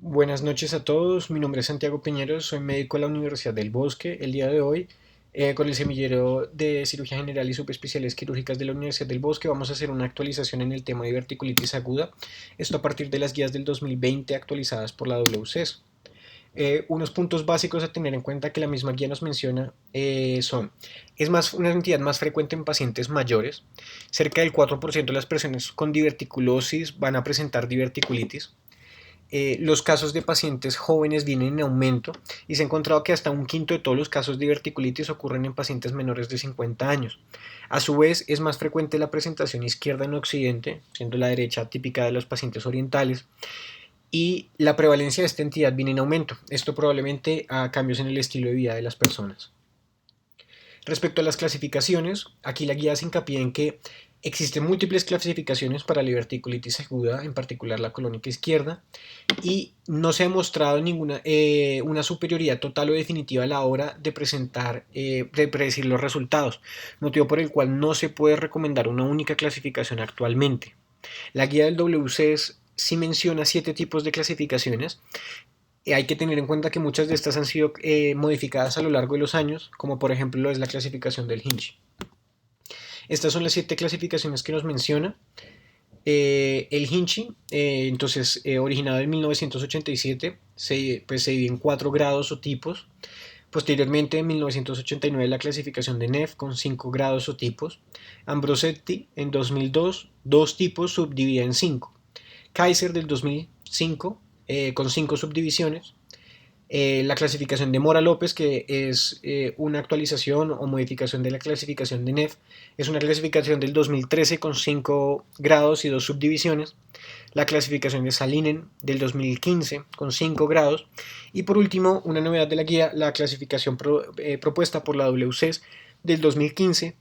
Buenas noches a todos, mi nombre es Santiago Piñero, soy médico de la Universidad del Bosque. El día de hoy, con el semillero de cirugía general y subespecialidades quirúrgicas de la Universidad del Bosque, vamos a hacer una actualización en el tema de diverticulitis aguda, esto a partir de las guías del 2020 actualizadas por la WCES. Unos puntos básicos a tener en cuenta que la misma guía nos menciona son, es más una entidad más frecuente en pacientes mayores, cerca del 4% de las personas con diverticulosis van a presentar diverticulitis. Los casos de pacientes jóvenes vienen en aumento y se ha encontrado que hasta un quinto de todos los casos de diverticulitis ocurren en pacientes menores de 50 años. A su vez, es más frecuente la presentación izquierda en Occidente, siendo la derecha típica de los pacientes orientales, y la prevalencia de esta entidad viene en aumento. Esto probablemente a cambios en el estilo de vida de las personas. Respecto a las clasificaciones, aquí la guía hace hincapié en que existen múltiples clasificaciones para la diverticulitis aguda, en particular la colónica izquierda, y no se ha mostrado ninguna una superioridad total o definitiva a la hora de de predecir los resultados, motivo por el cual no se puede recomendar una única clasificación actualmente. La guía del WCS sí menciona 7 tipos de clasificaciones. Hay que tener en cuenta que muchas de estas han sido modificadas a lo largo de los años, como por ejemplo lo es la clasificación del Hinch. Estas son las 7 clasificaciones que nos menciona. El Hinchi, originado en 1987, se divide en 4 grados o tipos. Posteriormente, en 1989, la clasificación de Neff con 5 grados o tipos. Ambrosetti, en 2002, 2 tipos subdividida en 5. Kaiser del 2005, con 5 subdivisiones. La clasificación de Mora López, que es una actualización o modificación de la clasificación de Neff, es una clasificación del 2013 con 5 grados y 2 subdivisiones. La clasificación de Salinen del 2015 con 5 grados. Y por último, una novedad de la guía, la clasificación propuesta por la WCES del 2015,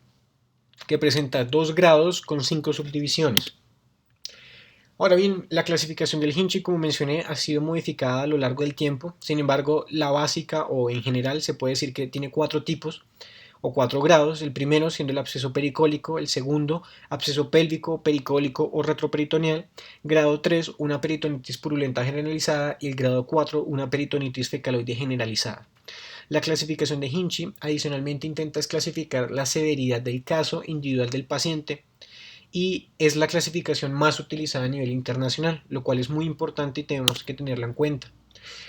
que presenta 2 grados con 5 subdivisiones. Ahora bien, la clasificación del Hinchi, como mencioné, ha sido modificada a lo largo del tiempo. Sin embargo, la básica o en general se puede decir que tiene 4 tipos o 4 grados. El primero siendo el absceso pericólico, el segundo absceso pélvico, pericólico o retroperitoneal. Grado 3, una peritonitis purulenta generalizada, y el grado 4, una peritonitis fecaloide generalizada. La clasificación de Hinchi adicionalmente intenta clasificar la severidad del caso individual del paciente, y es la clasificación más utilizada a nivel internacional, lo cual es muy importante y tenemos que tenerla en cuenta.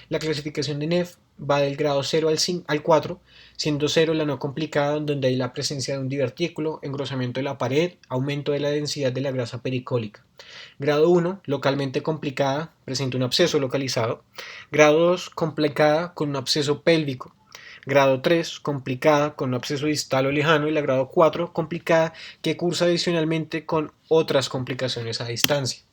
La clasificación de Neff va del grado 0 al 4, siendo 0 la no complicada, donde hay la presencia de un divertículo, engrosamiento de la pared, aumento de la densidad de la grasa pericólica. Grado 1, localmente complicada, presenta un absceso localizado. Grado 2, complicada con un absceso pélvico. Grado 3, complicada con un absceso distal o lejano. Y la grado 4, complicada, que cursa adicionalmente con otras complicaciones a distancia.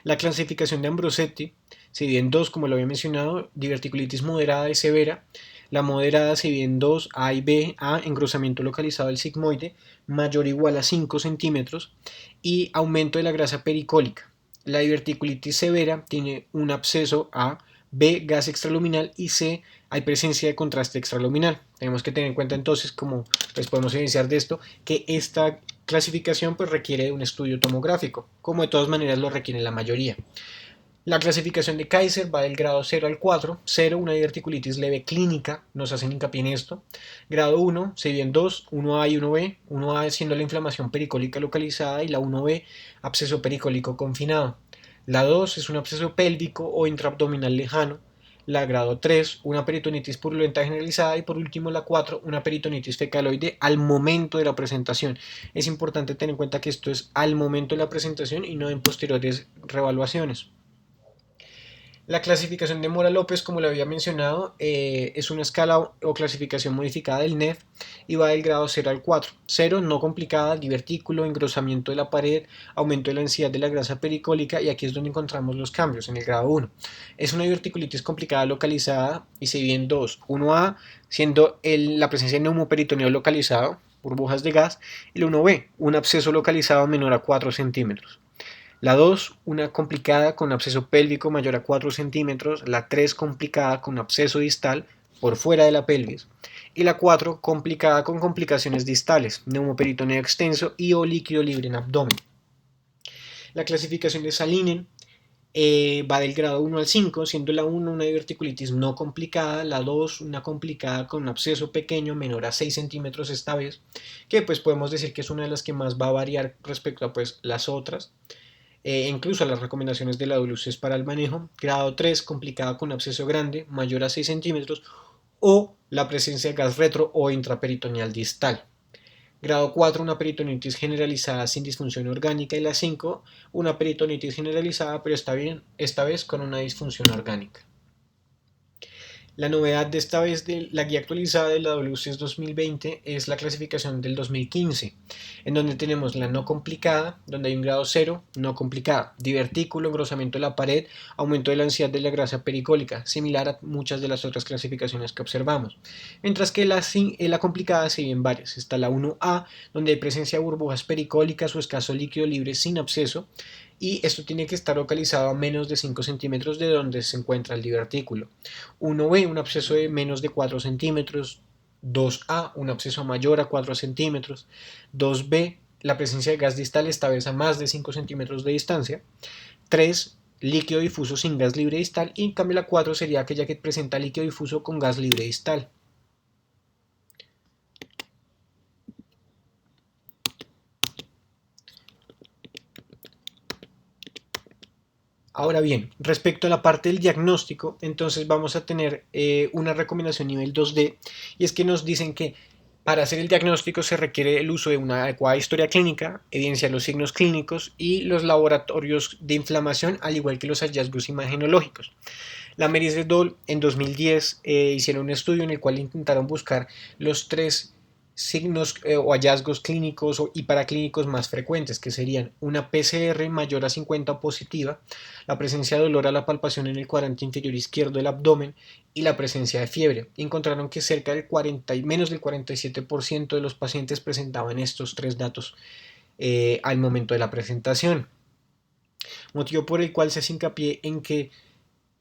La clasificación de Ambrosetti se divide en dos, como lo había mencionado: diverticulitis moderada y severa. La moderada se divide en dos, A y B. A, engrosamiento localizado del sigmoide mayor o igual a 5 centímetros y aumento de la grasa pericólica. La diverticulitis severa tiene un absceso A, B, gas extraluminal, y C, hay presencia de contraste extraluminal. Tenemos que tener en cuenta entonces, como pues podemos evidenciar de esto, que esta clasificación pues requiere de un estudio tomográfico, como de todas maneras lo requiere la mayoría. La clasificación de Kaiser va del grado 0 al 4. 0, una diverticulitis leve clínica, nos hacen hincapié en esto. Grado 1 se divide en 2, 1A y 1B. 1A siendo la inflamación pericólica localizada, y la 1B, absceso pericólico confinado. La 2 es un absceso pélvico o intraabdominal lejano. La grado 3, una peritonitis purulenta generalizada. Y por último, la 4, una peritonitis fecaloide al momento de la presentación. Es importante tener en cuenta que esto es al momento de la presentación y no en posteriores revaluaciones. La clasificación de Mora López, como lo había mencionado, es una escala o clasificación modificada del Neff y va del grado 0 al 4. 0, no complicada, divertículo, engrosamiento de la pared, aumento de la densidad de la grasa pericólica, y aquí es donde encontramos los cambios en el grado 1. Es una diverticulitis complicada localizada y se divide en dos. 1A, siendo la presencia de neumoperitoneo localizado, burbujas de gas, y la 1B, un absceso localizado menor a 4 centímetros. La 2, una complicada con absceso pélvico mayor a 4 centímetros. La 3, complicada con absceso distal por fuera de la pelvis. Y la 4, complicada con complicaciones distales, neumoperitoneo extenso y o líquido libre en abdomen. La clasificación de Salinen Va del grado 1 al 5, siendo la 1 una diverticulitis no complicada, la 2 una complicada con un absceso pequeño menor a 6 centímetros esta vez, que pues podemos decir que es una de las que más va a variar respecto a pues las otras, incluso a las recomendaciones de la WCS para el manejo. Grado 3 complicada con absceso grande mayor a 6 centímetros o la presencia de gas retro o intraperitoneal distal. Grado 4, una peritonitis generalizada sin disfunción orgánica. Y la 5, una peritonitis generalizada, pero esta vez con una disfunción orgánica. La novedad de esta vez de la guía actualizada de la WCS 2020 es la clasificación del 2015, en donde tenemos la no complicada, donde hay un grado 0, no complicada, divertículo, engrosamiento de la pared, aumento de la ansiedad de la grasa pericólica, similar a muchas de las otras clasificaciones que observamos. Mientras que la complicada se ven varias. Está la 1A, donde hay presencia de burbujas pericólicas o escaso líquido libre sin absceso, y esto tiene que estar localizado a menos de 5 centímetros de donde se encuentra el divertículo. 1B, un absceso de menos de 4 centímetros. 2A, un absceso mayor a 4 centímetros. 2B, la presencia de gas distal esta vez a más de 5 centímetros de distancia. 3, líquido difuso sin gas libre distal. Y en cambio la 4 sería aquella que presenta líquido difuso con gas libre distal. Ahora bien, respecto a la parte del diagnóstico, entonces vamos a tener una recomendación nivel 2D, y es que nos dicen que para hacer el diagnóstico se requiere el uso de una adecuada historia clínica, evidenciar los signos clínicos y los laboratorios de inflamación, al igual que los hallazgos imagenológicos. La Meris et al. En 2010 hicieron un estudio en el cual intentaron buscar los tres signos o hallazgos clínicos y paraclínicos más frecuentes, que serían una PCR mayor a 50 o positiva, la presencia de dolor a la palpación en el cuadrante inferior izquierdo del abdomen y la presencia de fiebre. Y encontraron que cerca del 40 y menos del 47% de los pacientes presentaban estos tres datos al momento de la presentación. Motivo por el cual se hace hincapié en que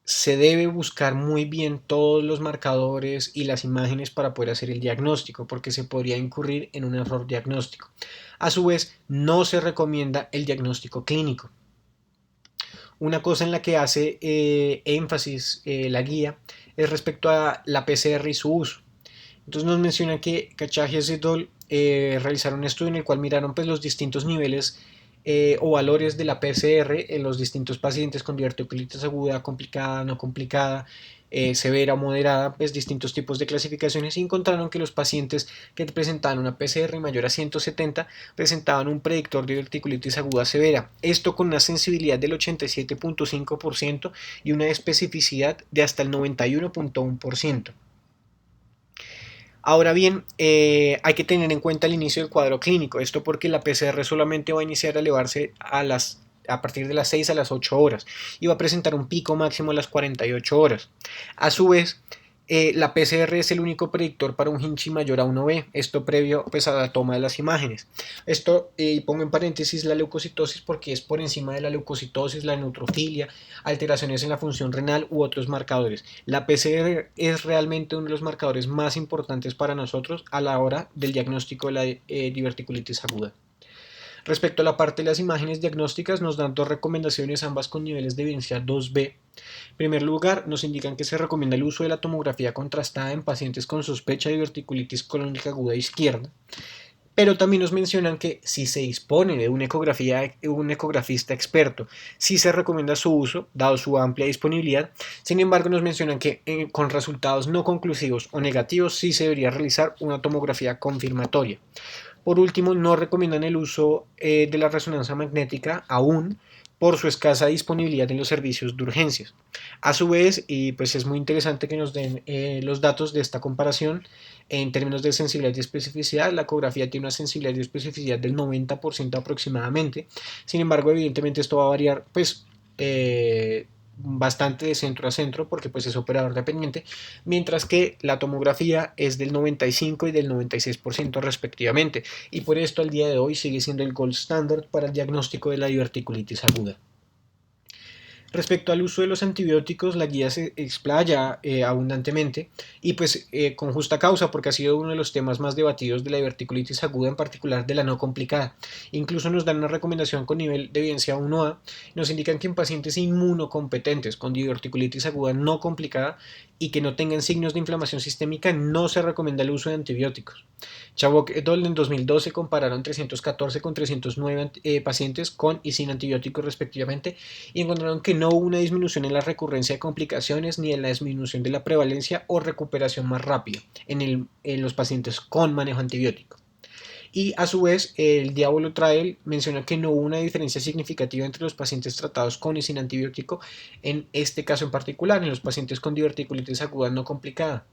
se debe buscar muy bien todos los marcadores y las imágenes para poder hacer el diagnóstico, porque se podría incurrir en un error diagnóstico. A su vez, no se recomienda el diagnóstico clínico. Una cosa en la que hace énfasis la guía es respecto a la PCR y su uso. Entonces nos menciona que Cachajes et al. Realizaron un estudio en el cual miraron pues, los distintos niveles o valores de la PCR en los distintos pacientes con diverticulitis aguda, complicada, no complicada, severa o moderada, pues distintos tipos de clasificaciones, y encontraron que los pacientes que presentaban una PCR mayor a 170 presentaban un predictor de diverticulitis aguda severa, esto con una sensibilidad del 87.5% y una especificidad de hasta el 91.1%. Ahora bien, hay que tener en cuenta el inicio del cuadro clínico, esto porque la PCR solamente va a iniciar a elevarse a partir de las 6 a las 8 horas y va a presentar un pico máximo a las 48 horas. A su vez, la PCR es el único predictor para un Hinchi mayor a 1B, esto previo pues, a la toma de las imágenes. Esto, pongo en paréntesis la leucocitosis porque es por encima de la leucocitosis, la neutrofilia, alteraciones en la función renal u otros marcadores. La PCR es realmente uno de los marcadores más importantes para nosotros a la hora del diagnóstico de la diverticulitis aguda. Respecto a la parte de las imágenes diagnósticas, nos dan dos recomendaciones, ambas con niveles de evidencia 2B. En primer lugar, nos indican que se recomienda el uso de la tomografía contrastada en pacientes con sospecha de diverticulitis colónica aguda izquierda. Pero también nos mencionan que si se dispone de un ecografista experto, sí se recomienda su uso, dado su amplia disponibilidad. Sin embargo, nos mencionan que con resultados no conclusivos o negativos sí se debería realizar una tomografía confirmatoria. Por último, no recomiendan el uso de la resonancia magnética aún por su escasa disponibilidad en los servicios de urgencias. A su vez, y pues es muy interesante que nos den los datos de esta comparación en términos de sensibilidad y especificidad. La ecografía tiene una sensibilidad y especificidad del 90% aproximadamente. Sin embargo, evidentemente esto va a variar pues bastante de centro a centro porque pues es operador dependiente, mientras que la tomografía es del 95 y del 96% respectivamente, y por esto al día de hoy sigue siendo el gold standard para el diagnóstico de la diverticulitis aguda. Respecto al uso de los antibióticos, la guía se explaya abundantemente y pues con justa causa porque ha sido uno de los temas más debatidos de la diverticulitis aguda, en particular de la no complicada. Incluso nos dan una recomendación con nivel de evidencia 1A, nos indican que en pacientes inmunocompetentes con diverticulitis aguda no complicada y que no tengan signos de inflamación sistémica no se recomienda el uso de antibióticos. Chabot et al. En 2012 compararon 314 con 309 pacientes con y sin antibióticos respectivamente y encontraron que no hubo una disminución en la recurrencia de complicaciones ni en la disminución de la prevalencia o recuperación más rápida en los pacientes con manejo antibiótico. Y a su vez, el Diablo Trial menciona que no hubo una diferencia significativa entre los pacientes tratados con y sin antibiótico, en este caso en particular, en los pacientes con diverticulitis aguda no complicada.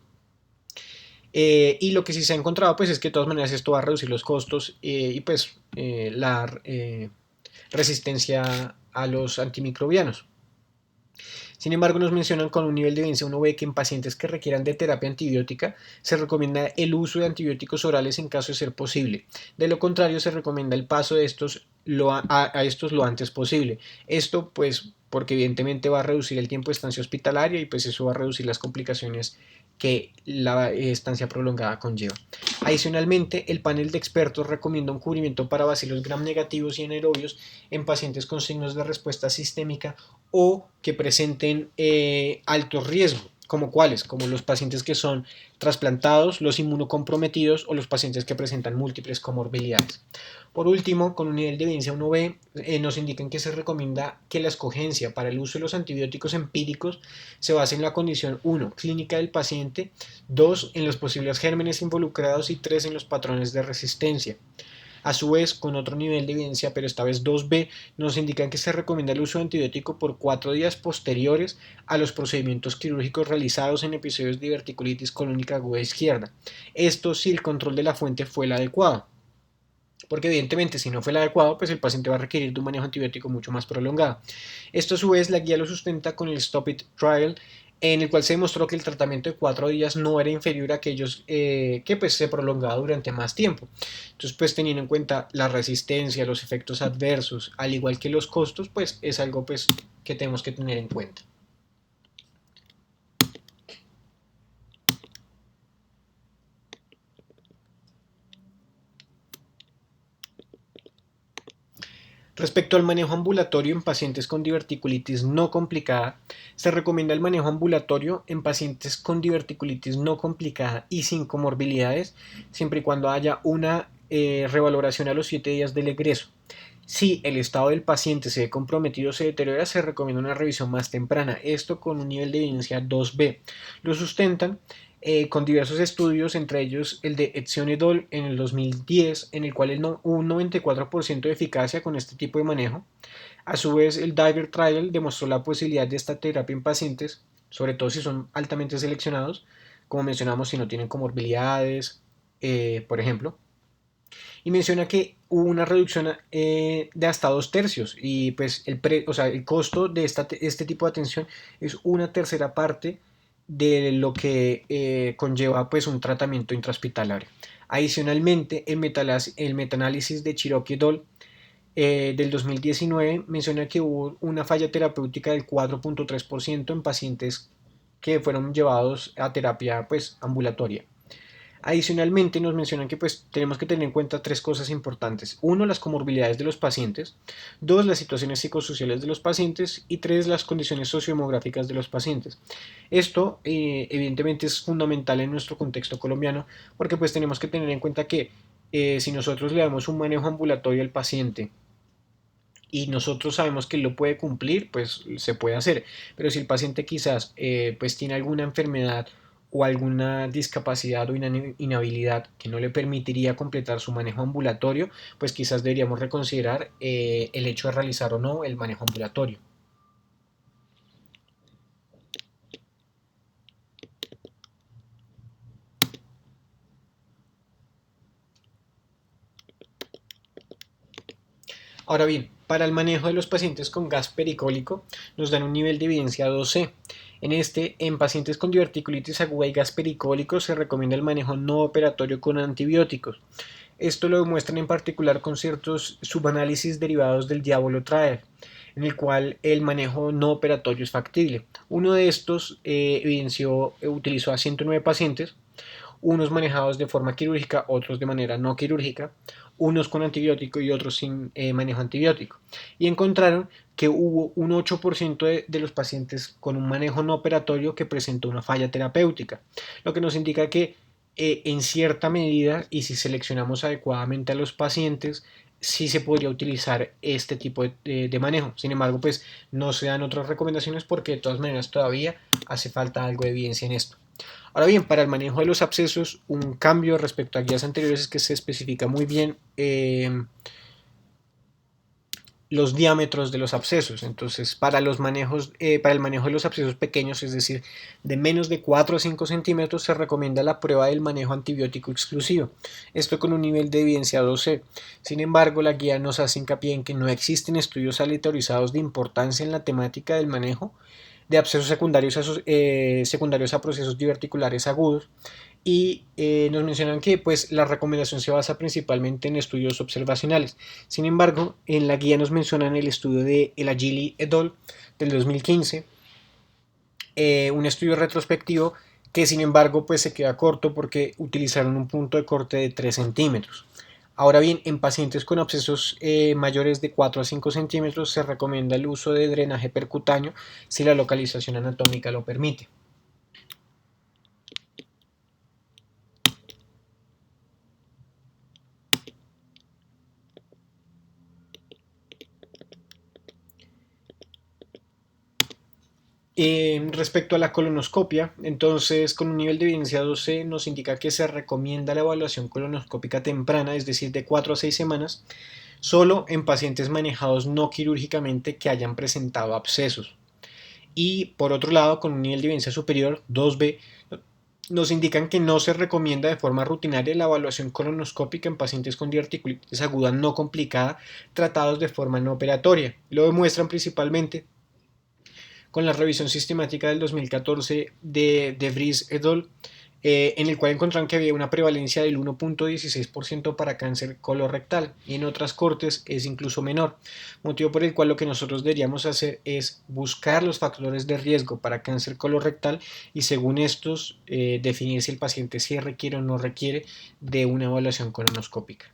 Y lo que sí se ha encontrado pues es que de todas maneras esto va a reducir los costos y pues la resistencia a los antimicrobianos. Sin embargo, nos mencionan con un nivel de evidencia 1B que en pacientes que requieran de terapia antibiótica se recomienda el uso de antibióticos orales en caso de ser posible. De lo contrario, se recomienda el paso de estos a estos lo antes posible. Esto pues porque evidentemente va a reducir el tiempo de estancia hospitalaria y pues eso va a reducir las complicaciones que la estancia prolongada conlleva. Adicionalmente, el panel de expertos recomienda un cubrimiento para bacilos gram negativos y anaerobios en pacientes con signos de respuesta sistémica o que presenten alto riesgo, como cuáles, como los pacientes que son trasplantados, los inmunocomprometidos o los pacientes que presentan múltiples comorbilidades. Por último, con un nivel de evidencia 1B, nos indican que se recomienda que la escogencia para el uso de los antibióticos empíricos se base en la condición 1, clínica del paciente, 2, en los posibles gérmenes involucrados y 3, en los patrones de resistencia. A su vez, con otro nivel de evidencia, pero esta vez 2B, nos indican que se recomienda el uso de antibiótico por 4 días posteriores a los procedimientos quirúrgicos realizados en episodios de diverticulitis colónica aguda izquierda. Esto si el control de la fuente fue el adecuado. Porque evidentemente si no fue el adecuado, pues el paciente va a requerir de un manejo antibiótico mucho más prolongado. Esto a su vez la guía lo sustenta con el Stop It Trial, en el cual se demostró que el tratamiento de 4 días no era inferior a aquellos que pues se prolongaba durante más tiempo. Entonces pues teniendo en cuenta la resistencia, los efectos adversos, al igual que los costos, pues es algo pues que tenemos que tener en cuenta. Respecto al manejo ambulatorio en pacientes con diverticulitis no complicada, se recomienda el manejo ambulatorio en pacientes con diverticulitis no complicada y sin comorbilidades, siempre y cuando haya una revaloración a los 7 días del egreso. Si el estado del paciente se ve comprometido o se deteriora, se recomienda una revisión más temprana, esto con un nivel de evidencia 2B. Lo sustentan con diversos estudios, entre ellos el de Etzion et al. En el 2010, en el cual hubo un 94% de eficacia con este tipo de manejo. A su vez, el Diver Trial demostró la posibilidad de esta terapia en pacientes, sobre todo si son altamente seleccionados, como mencionamos, si no tienen comorbilidades, por ejemplo, y menciona que hubo una reducción de hasta 2/3 y pues el costo de este tipo de atención es una tercera parte de lo que conlleva pues un tratamiento intrahospitalario. Adicionalmente, el metaanálisis de Cherokee et al. Del 2019 menciona que hubo una falla terapéutica del 4.3% en pacientes que fueron llevados a terapia pues ambulatoria. Adicionalmente nos mencionan que pues tenemos que tener en cuenta 3 cosas importantes. 1, las comorbilidades de los pacientes. 2, las situaciones psicosociales de los pacientes. Y 3, las condiciones sociodemográficas de los pacientes. Esto evidentemente es fundamental en nuestro contexto colombiano porque pues tenemos que tener en cuenta que si nosotros le damos un manejo ambulatorio al paciente y nosotros sabemos que él lo puede cumplir, pues se puede hacer. Pero si el paciente quizás pues tiene alguna enfermedad o alguna discapacidad o inhabilidad que no le permitiría completar su manejo ambulatorio, pues quizás deberíamos reconsiderar el hecho de realizar o no el manejo ambulatorio. Ahora bien, para el manejo de los pacientes con gas pericólico nos dan un nivel de evidencia 2C. En pacientes con diverticulitis aguda y gas pericólico se recomienda el manejo no operatorio con antibióticos. Esto lo demuestran en particular con ciertos subanálisis derivados del Diablo Trial. en el cual el manejo no operatorio es factible. Uno de estos utilizó a 109 pacientes, unos manejados de forma quirúrgica, otros de manera no quirúrgica, unos con antibiótico y otros sin manejo antibiótico. Y encontraron que hubo un 8% de los pacientes con un manejo no operatorio que presentó una falla terapéutica, lo que nos indica que en cierta medida y si seleccionamos adecuadamente a los pacientes, sí se podría utilizar este tipo de manejo. Sin embargo, pues no se dan otras recomendaciones porque de todas maneras todavía hace falta algo de evidencia en esto. Ahora bien, para el manejo de los abscesos, un cambio respecto a guías anteriores es que se especifica muy bien los diámetros de los abscesos. Entonces, para el manejo de los abscesos pequeños, es decir, de menos de 4 a 5 centímetros, se recomienda la prueba del manejo antibiótico exclusivo. Esto con un nivel de evidencia 2C. Sin embargo, la guía nos hace hincapié en que no existen estudios aleatorizados de importancia en la temática del manejo de abscesos secundarios a procesos diverticulares agudos y nos mencionan que pues la recomendación se basa principalmente en estudios observacionales. Sin embargo, en la guía nos mencionan el estudio de El Agili et al. Del 2015, un estudio retrospectivo que sin embargo pues se queda corto porque utilizaron un punto de corte de 3 centímetros. Ahora bien, en pacientes con abscesos mayores de 4 a 5 centímetros se recomienda el uso de drenaje percutáneo si la localización anatómica lo permite. Respecto a la colonoscopia, entonces con un nivel de evidencia 12 nos indica que se recomienda la evaluación colonoscópica temprana, es decir, de 4 a 6 semanas, solo en pacientes manejados no quirúrgicamente que hayan presentado abscesos. Y por otro lado, con un nivel de evidencia superior, 2B, nos indican que no se recomienda de forma rutinaria la evaluación colonoscópica en pacientes con diverticulitis aguda no complicada tratados de forma no operatoria. Lo demuestran principalmente con la revisión sistemática del 2014 de Vries et al., en el cual encontraron que había una prevalencia del 1.16% para cáncer colorectal y en otras cortes es incluso menor, motivo por el cual lo que nosotros deberíamos hacer es buscar los factores de riesgo para cáncer colorectal y según estos definir si el paciente sí requiere o no requiere de una evaluación colonoscópica.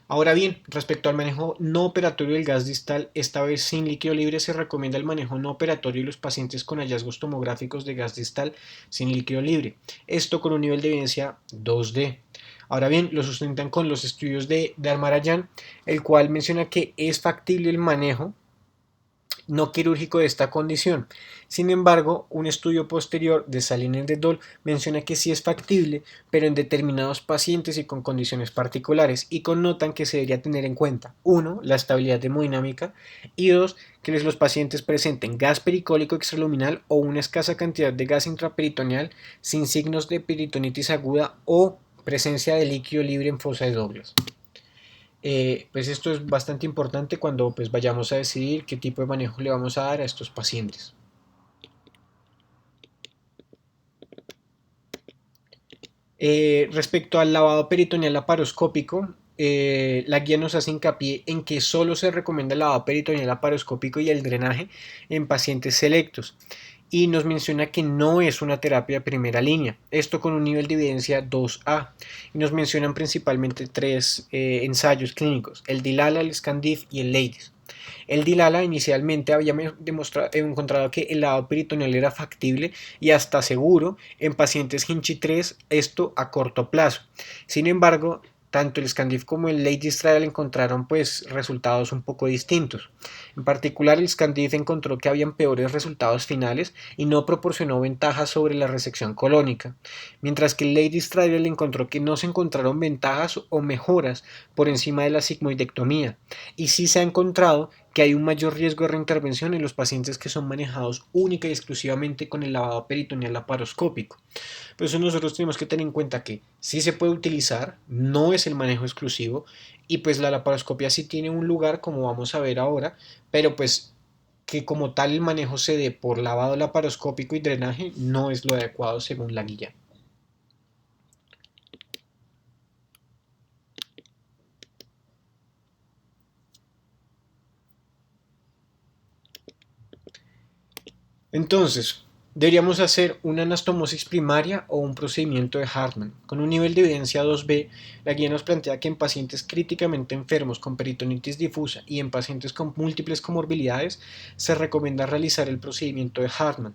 Ahora bien, respecto al manejo no operatorio del gas distal, esta vez sin líquido libre, se recomienda el manejo no operatorio de los pacientes con hallazgos tomográficos de gas distal sin líquido libre. Esto con un nivel de evidencia 2D. Ahora bien, lo sustentan con los estudios de Darmarayan, el cual menciona que es factible el manejo no quirúrgico de esta condición. Sin embargo, un estudio posterior de Salines de Dol menciona que sí es factible, pero en determinados pacientes y con condiciones particulares, y connotan que se debería tener en cuenta, 1, la estabilidad hemodinámica, y 2, que los pacientes presenten gas pericólico extraluminal o una escasa cantidad de gas intraperitoneal sin signos de peritonitis aguda o presencia de líquido libre en fosa de Douglas. Pues esto es bastante importante cuando pues vayamos a decidir qué tipo de manejo le vamos a dar a estos pacientes. Respecto al lavado peritoneal laparoscópico, la guía nos hace hincapié en que solo se recomienda el lavado peritoneal laparoscópico y el drenaje en pacientes selectos y nos menciona que no es una terapia de primera línea, esto con un nivel de evidencia 2A, y nos mencionan principalmente tres ensayos clínicos, el DILALA, el SCANDIF y el LADIS. El Dilala inicialmente había encontrado que el lavado peritoneal era factible y hasta seguro en pacientes Hinchi 3, esto a corto plazo. Sin embargo, tanto el Scandif como el Ladies Trial encontraron pues resultados un poco distintos. En particular, el Scandif encontró que habían peores resultados finales y no proporcionó ventajas sobre la resección colónica, mientras que el Ladies Trial encontró que no se encontraron ventajas o mejoras por encima de la sigmoidectomía y sí se ha encontrado que hay un mayor riesgo de reintervención en los pacientes que son manejados única y exclusivamente con el lavado peritoneal laparoscópico. Por eso nosotros tenemos que tener en cuenta que sí se puede utilizar, no es el manejo exclusivo y pues la laparoscopia sí tiene un lugar como vamos a ver ahora, pero pues que como tal el manejo se dé por lavado laparoscópico y drenaje no es lo adecuado según la guía. Entonces, deberíamos hacer una anastomosis primaria o un procedimiento de Hartmann. Con un nivel de evidencia 2B, la guía nos plantea que en pacientes críticamente enfermos con peritonitis difusa y en pacientes con múltiples comorbilidades se recomienda realizar el procedimiento de Hartmann.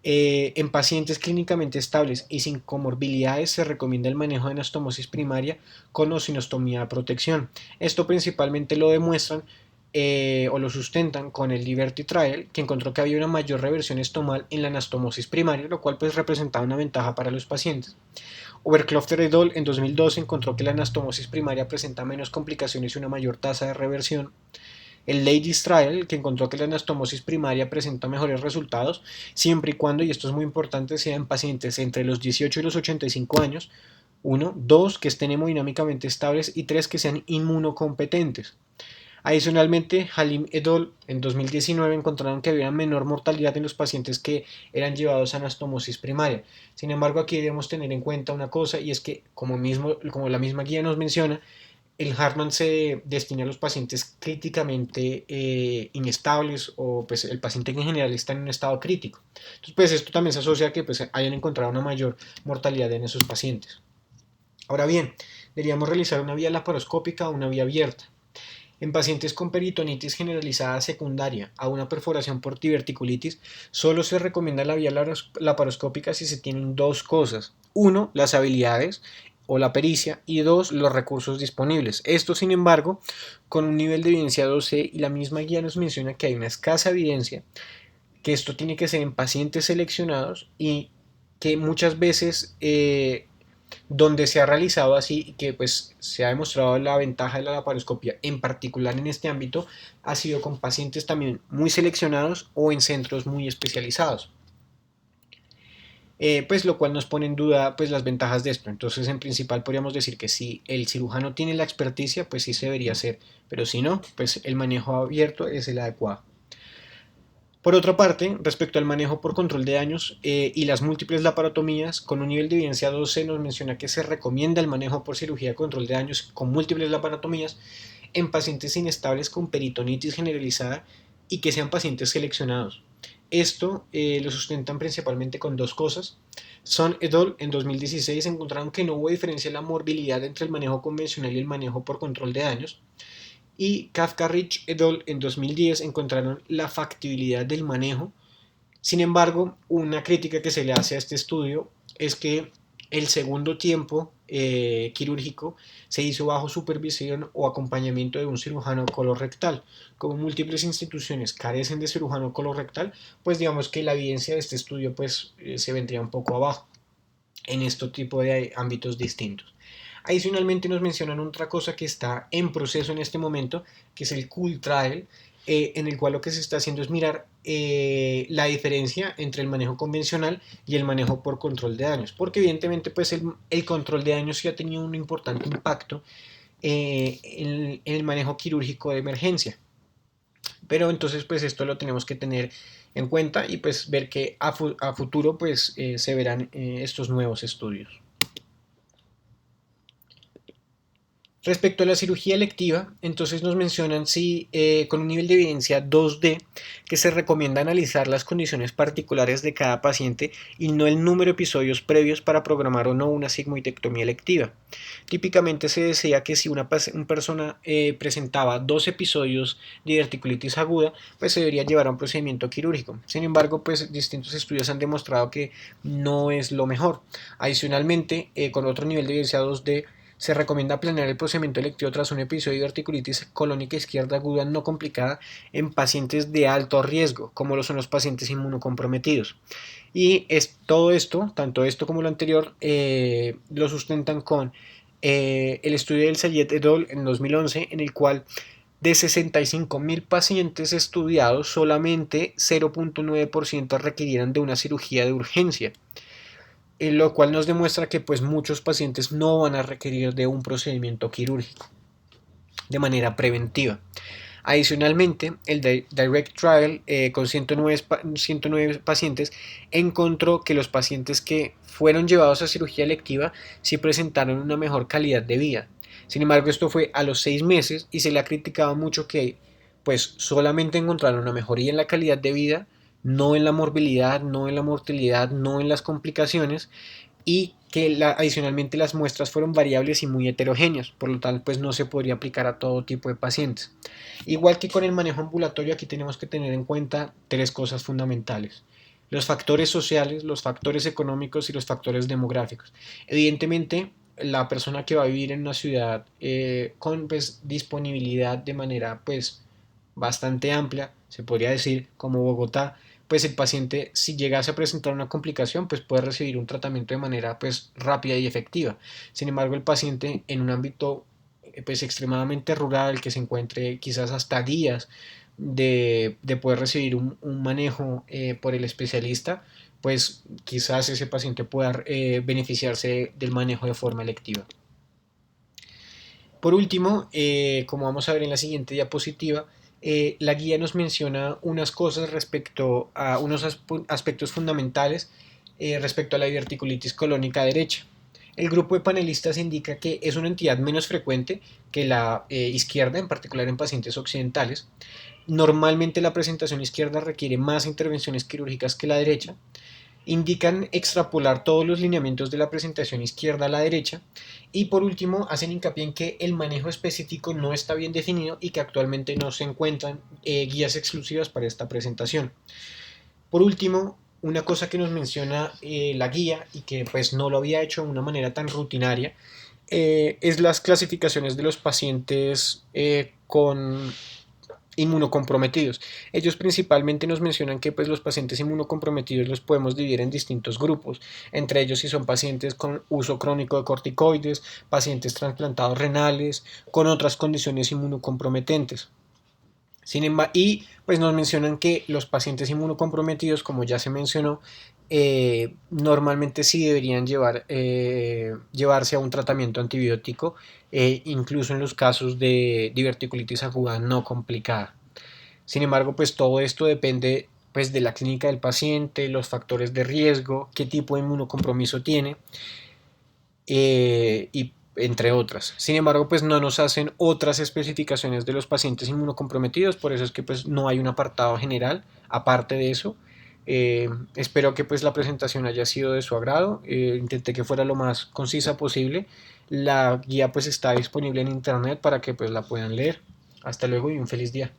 En pacientes clínicamente estables y sin comorbilidades se recomienda el manejo de anastomosis primaria con osinostomía de protección. Esto principalmente lo demuestran o lo sustentan con el Liberty Trial, que encontró que había una mayor reversión estomal en la anastomosis primaria, lo cual pues representaba una ventaja para los pacientes. Overcloffer et al. En 2012 encontró que la anastomosis primaria presenta menos complicaciones y una mayor tasa de reversión. El Ladies Trial, que encontró que la anastomosis primaria presenta mejores resultados, siempre y cuando, y esto es muy importante, sea en pacientes entre los 18 y los 85 años, 1, 2, que estén hemodinámicamente estables y 3, que sean inmunocompetentes. Adicionalmente, Halim et al. En 2019 encontraron que había menor mortalidad en los pacientes que eran llevados a anastomosis primaria. Sin embargo, aquí debemos tener en cuenta una cosa, y es que, como la misma guía nos menciona, el Hartmann se destina a los pacientes críticamente inestables o pues el paciente que en general está en un estado crítico. Entonces, pues esto también se asocia a que pues, hayan encontrado una mayor mortalidad en esos pacientes. Ahora bien, deberíamos realizar una vía laparoscópica o una vía abierta. En pacientes con peritonitis generalizada secundaria a una perforación por diverticulitis, solo se recomienda la vía laparoscópica si se tienen dos cosas. Uno, las habilidades o la pericia, y dos, los recursos disponibles. Esto, sin embargo, con un nivel de evidencia 2C, y la misma guía nos menciona que hay una escasa evidencia, que esto tiene que ser en pacientes seleccionados y que muchas veces donde se ha realizado así y que pues se ha demostrado la ventaja de la laparoscopia, en particular en este ámbito, ha sido con pacientes también muy seleccionados o en centros muy especializados. Pues lo cual nos pone en duda pues las ventajas de esto. Entonces, en principal podríamos decir que si el cirujano tiene la experticia, pues sí se debería hacer, pero si no, pues el manejo abierto es el adecuado. Por otra parte, respecto al manejo por control de daños y las múltiples laparotomías, con un nivel de evidencia 12 nos menciona que se recomienda el manejo por cirugía de control de daños con múltiples laparotomías en pacientes inestables con peritonitis generalizada y que sean pacientes seleccionados. Esto lo sustentan principalmente con dos cosas. Son et al. En 2016 encontraron que no hubo diferencia en la morbilidad entre el manejo convencional y el manejo por control de daños. Y Kafka-Rich et al. En 2010 encontraron la factibilidad del manejo. Sin embargo, una crítica que se le hace a este estudio es que el segundo tiempo quirúrgico se hizo bajo supervisión o acompañamiento de un cirujano colorectal. Como múltiples instituciones carecen de cirujano colorectal, pues digamos que la evidencia de este estudio pues, se vendría un poco abajo en este tipo de ámbitos distintos. Adicionalmente nos mencionan otra cosa que está en proceso en este momento, que es el Cool Trial, en el cual lo que se está haciendo es mirar la diferencia entre el manejo convencional y el manejo por control de daños, porque evidentemente pues el control de daños sí ha tenido un importante impacto en el manejo quirúrgico de emergencia. Pero entonces pues esto lo tenemos que tener en cuenta y pues ver que a futuro pues se verán estos nuevos estudios. Respecto a la cirugía electiva, entonces nos mencionan si con un nivel de evidencia 2D que se recomienda analizar las condiciones particulares de cada paciente y no el número de episodios previos para programar o no una sigmoidectomía electiva. Típicamente se decía que si una persona presentaba 2 episodios de diverticulitis aguda, pues se debería llevar a un procedimiento quirúrgico. Sin embargo, pues distintos estudios han demostrado que no es lo mejor. Adicionalmente, con otro nivel de evidencia 2D, se recomienda planear el procedimiento electivo tras un episodio de diverticulitis colónica izquierda aguda no complicada en pacientes de alto riesgo, como lo son los pacientes inmunocomprometidos. Y todo esto, tanto esto como lo anterior, lo sustentan con el estudio del Sayed et al. En 2011, en el cual de 65.000 pacientes estudiados, solamente 0.9% requirieran de una cirugía de urgencia, lo cual nos demuestra que pues muchos pacientes no van a requerir de un procedimiento quirúrgico de manera preventiva. Adicionalmente, el Direct Trial con 109 pacientes encontró que los pacientes que fueron llevados a cirugía electiva sí presentaron una mejor calidad de vida. Sin embargo, esto fue a los 6 meses y se le ha criticado mucho que pues solamente encontraron una mejoría en la calidad de vida, no en la morbilidad, no en la mortalidad, no en las complicaciones, y que adicionalmente las muestras fueron variables y muy heterogéneas, por lo tal pues no se podría aplicar a todo tipo de pacientes. Igual que con el manejo ambulatorio, aquí tenemos que tener en cuenta tres cosas fundamentales: los factores sociales, los factores económicos y los factores demográficos. Evidentemente, la persona que va a vivir en una ciudad con pues, disponibilidad de manera pues bastante amplia, se podría decir, como Bogotá, pues el paciente, si llegase a presentar una complicación, pues puede recibir un tratamiento de manera pues rápida y efectiva. Sin embargo, el paciente en un ámbito pues extremadamente rural, que se encuentre quizás hasta días de poder recibir un manejo por el especialista, pues quizás ese paciente pueda beneficiarse del manejo de forma electiva. Por último, como vamos a ver en la siguiente diapositiva, la guía nos menciona unas cosas respecto a unos aspectos fundamentales respecto a la diverticulitis colónica derecha. El grupo de panelistas indica que es una entidad menos frecuente que la izquierda, en particular en pacientes occidentales. Normalmente la presentación izquierda requiere más intervenciones quirúrgicas que la derecha. Indican extrapolar todos los lineamientos de la presentación izquierda a la derecha, y por último hacen hincapié en que el manejo específico no está bien definido y que actualmente no se encuentran guías exclusivas para esta presentación. Por último, una cosa que nos menciona la guía y que pues no lo había hecho de una manera tan rutinaria es las clasificaciones de los pacientes con inmunocomprometidos. Ellos principalmente nos mencionan que pues, los pacientes inmunocomprometidos los podemos dividir en distintos grupos, entre ellos si son pacientes con uso crónico de corticoides, pacientes trasplantados renales, con otras condiciones inmunocomprometentes. Sin embargo, y pues nos mencionan que los pacientes inmunocomprometidos, como ya se mencionó, normalmente sí deberían llevarse a un tratamiento antibiótico, incluso en los casos de diverticulitis aguda no complicada. Sin embargo, pues todo esto depende pues, de la clínica del paciente, los factores de riesgo, qué tipo de inmunocompromiso tiene y entre otras. Sin embargo, pues no nos hacen otras especificaciones de los pacientes inmunocomprometidos, por eso es que pues no hay un apartado general aparte de eso. Espero que pues la presentación haya sido de su agrado. Intenté que fuera lo más concisa posible. La guía pues está disponible en internet para que pues la puedan leer. Hasta luego y un feliz día.